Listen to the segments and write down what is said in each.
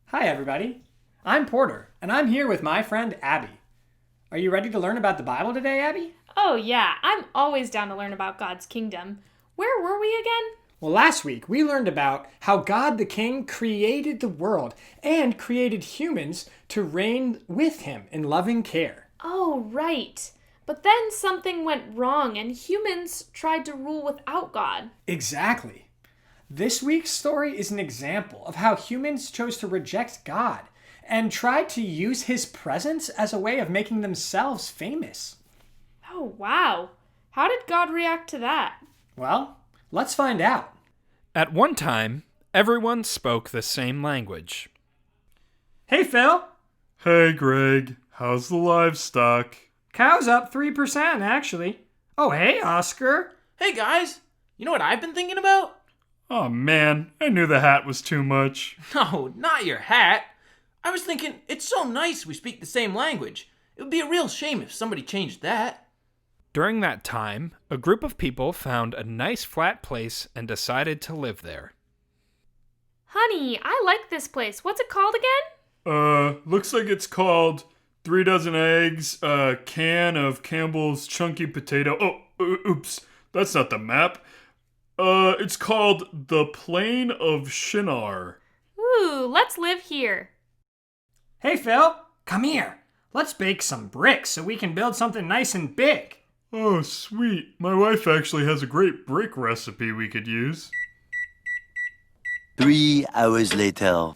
Hi, everybody. I'm Porter, and I'm here with my friend Abbie. Are you ready to learn about the Bible today, Abbie? Oh, yeah. I'm always down to learn about God's kingdom. Where were we again? Well, last week we learned about how God the King created the world and created humans to reign with him in loving care. Oh, right. But then something went wrong and humans tried to rule without God. Exactly. This week's story is an example of how humans chose to reject God and tried to use his presence as a way of making themselves famous. Oh, wow. How did God react to that? Well, let's find out. At one time, everyone spoke the same language. Hey, Phil. Hey, Greg. How's the livestock? Cow's up 3%, actually. Oh, hey, Oscar. Hey guys, you know what I've been thinking about? Oh man, I knew the hat was too much. No, not your hat. I was thinking, it's so nice we speak the same language. It would be a real shame if somebody changed that. During that time, a group of people found a nice flat place and decided to live there. Honey, I like this place. What's it called again? Looks like it's called 3 dozen eggs, a can of Campbell's chunky potato. Oops, that's not the map. It's called the Plain of Shinar. Ooh, let's live here. Hey, Phil. Come here. Let's bake some bricks so we can build something nice and big. Oh, sweet. My wife actually has a great brick recipe we could use. 3 hours later.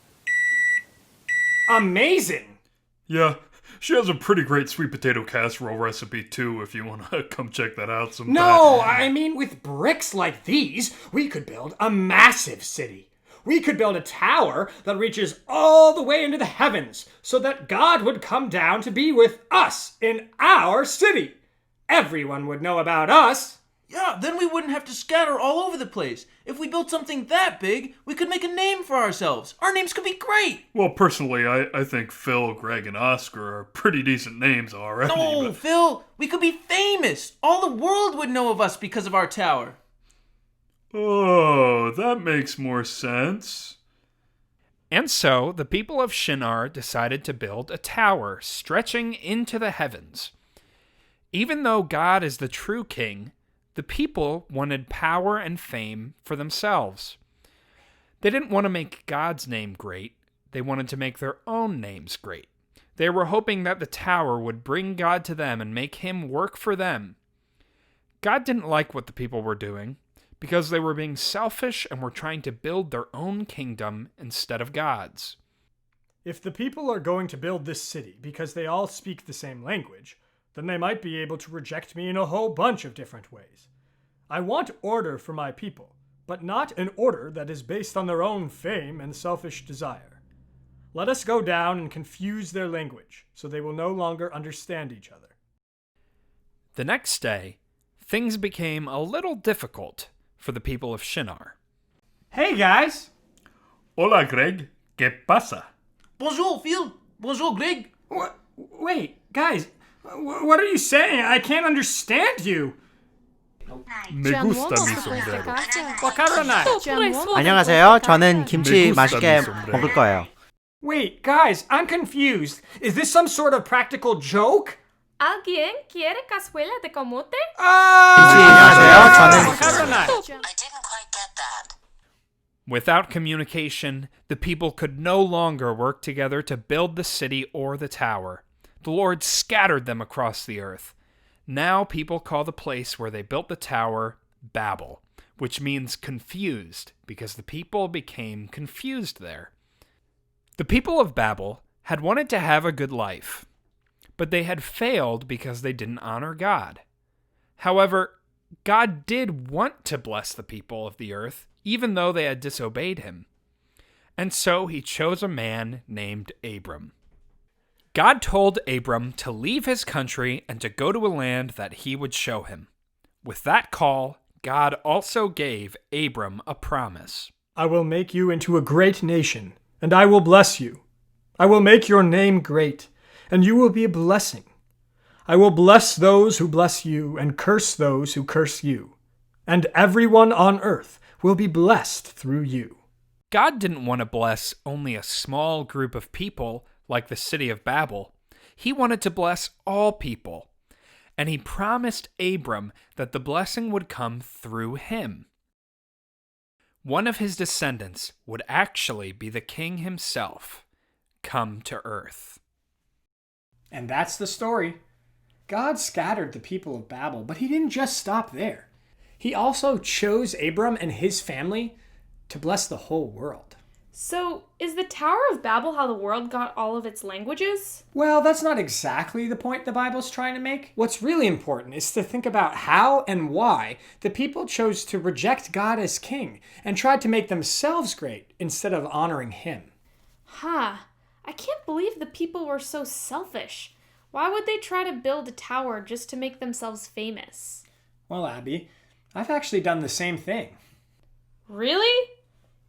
Amazing. Yeah, she has a pretty great sweet potato casserole recipe too, if you want to come check that out sometime. No, I mean, with bricks like these, we could build a massive city. We could build a tower that reaches all the way into the heavens so that God would come down to be with us in our city. Everyone would know about us. Yeah, then we wouldn't have to scatter all over the place. If we built something that big, we could make a name for ourselves. Our names could be great. Well, personally, I think Phil, Greg, and Oscar are pretty decent names already. No, but... Phil, we could be famous. All the world would know of us because of our tower. Oh, that makes more sense. And so, the people of Shinar decided to build a tower stretching into the heavens. Even though God is the true king, the people wanted power and fame for themselves. They didn't want to make God's name great. They wanted to make their own names great. They were hoping that the tower would bring God to them and make him work for them. God didn't like what the people were doing because they were being selfish and were trying to build their own kingdom instead of God's. If the people are going to build this city because they all speak the same language, then they might be able to reject me in a whole bunch of different ways. I want order for my people, but not an order that is based on their own fame and selfish desire. Let us go down and confuse their language, so they will no longer understand each other. The next day, things became a little difficult for the people of Shinar. Hey, guys! Hola, Greg. ¿Qué pasa? Bonjour, Phil. Bonjour, Greg. Wait, guys, what are you saying? I can't understand you. Me gusta mi sombrero. 안녕하세요. 저는 김치 맛있게 먹을 거예요. Wait, guys, I'm confused. Is this some sort of practical joke? ¿Alguien quiere cazuela de camote? 안녕하세요. 저는 I didn't quite get that. Without communication, the people could no longer work together to build the city or the tower. The Lord scattered them across the earth. Now people call the place where they built the tower Babel, which means confused, because the people became confused there. The people of Babel had wanted to have a good life, but they had failed because they didn't honor God. However, God did want to bless the people of the earth, even though they had disobeyed him. And so he chose a man named Abram. God told Abram to leave his country and to go to a land that he would show him. With that call, God also gave Abram a promise. I will make you into a great nation, and I will bless you. I will make your name great, and you will be a blessing. I will bless those who bless you, and curse those who curse you. And everyone on earth will be blessed through you. God didn't want to bless only a small group of people like the city of Babel. He wanted to bless all people. And he promised Abram that the blessing would come through him. One of his descendants would actually be the king himself, come to earth. And that's the story. God scattered the people of Babel, but he didn't just stop there. He also chose Abram and his family to bless the whole world. So, is the Tower of Babel how the world got all of its languages? Well, that's not exactly the point the Bible's trying to make. What's really important is to think about how and why the people chose to reject God as king and tried to make themselves great instead of honoring him. Huh. I can't believe the people were so selfish. Why would they try to build a tower just to make themselves famous? Well, Abby, I've actually done the same thing. Really?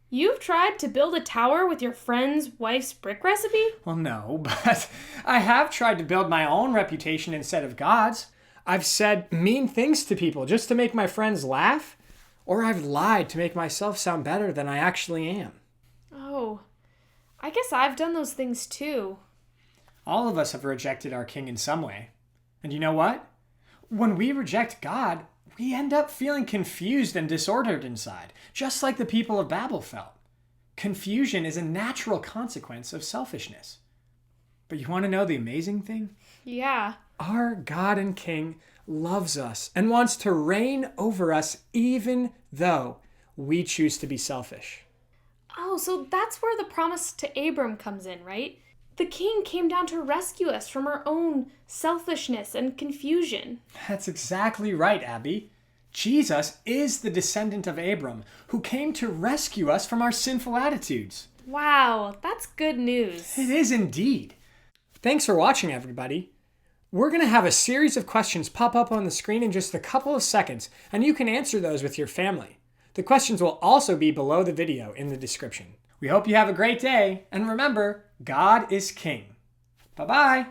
You've tried to build a tower with your friend's wife's brick recipe? Well, no, but I have tried to build my own reputation instead of God's. I've said mean things to people just to make my friends laugh, or I've lied to make myself sound better than I actually am. Oh, I guess I've done those things too. All of us have rejected our king in some way. And you know what? When we reject God, we end up feeling confused and disordered inside, just like the people of Babel felt. Confusion is a natural consequence of selfishness. But you want to know the amazing thing? Yeah. Our God and King loves us and wants to reign over us even though we choose to be selfish. Oh, so that's where the promise to Abram comes in, right? The king came down to rescue us from our own selfishness and confusion. That's exactly right, Abby. Jesus is the descendant of Abram who came to rescue us from our sinful attitudes. Wow, that's good news. It is indeed. Thanks for watching, everybody. We're going to have a series of questions pop up on the screen in just a couple of seconds, and you can answer those with your family. The questions will also be below the video in the description. We hope you have a great day, and remember, God is King. Bye-bye.